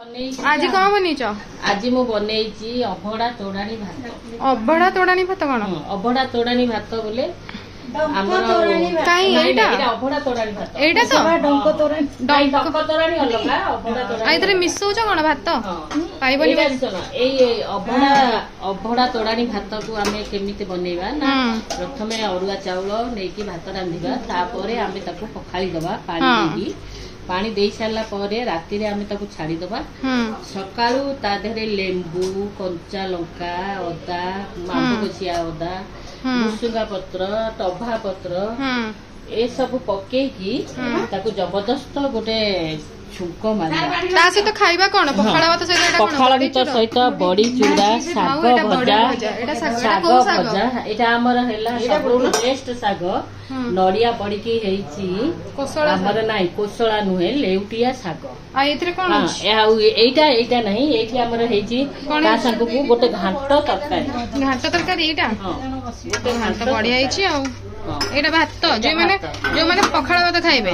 आज कौन बनीच? आज मु बनई अभड़ा तोड़ानी भात। अभड़ा तोड़ानी भात कौन? अभड़ा तोड़ानी भात बोले अभड़ा तोड़ानी भात मिसौच कौन भात पाइबनी अभड़ा तोड़ानी भात को आम केमी बनइबा ना प्रथम अरुआ चाउल नहीं भात रांधिबा तापर आम पखाड़ी दबा पानी पानी दे सारा राति आम छाड़ीदबा सकाळू ता देहरे लेंबू कंचा लंका अदा मांबुकचिया अदा मुसुंगा पत्र टभा पत्र ए सब पकेकी ताकू जबरदस्त गोटे छुंक मारिबा सहित खाइबा कोन पखाळ भात सहित पखाळ भात सहित बड़ी चूड़ा साग भजा एटा हमर हैला सब बेस्ट साग नड़िया पड़ी की हेची कोसळा हमर नाही कोसळा नुहे लेउटिया साग आ एथरे कोन एटा नहीं एठी हमर हेची का साग को गोटे घांट तरकारी एटा गोटे घांट बढ़िया हेची आ एटा भात जो माने पखाळ भात खाइबे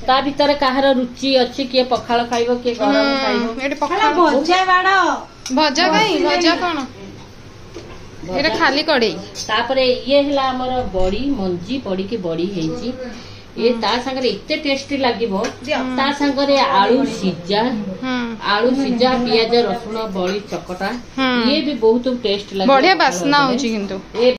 ता भीतर कहार रुचि अच्छी किए पखाळ खाइबो किए गरम खाइबो एटा पखाळ भजा बाडा भजा काई भजा कोन एटा खाली कड़े तापरे ये हला हमर बड़ी मंजी पड़ी की बड़ी हेची ये ता संगरे इत्ते टेस्टी लागिबो ता संगरे आलू सिजा पियाज रसुण बड़ी चकटा ये भी बहुत टेस्ट लागे बढ़िया बासना होची किंतु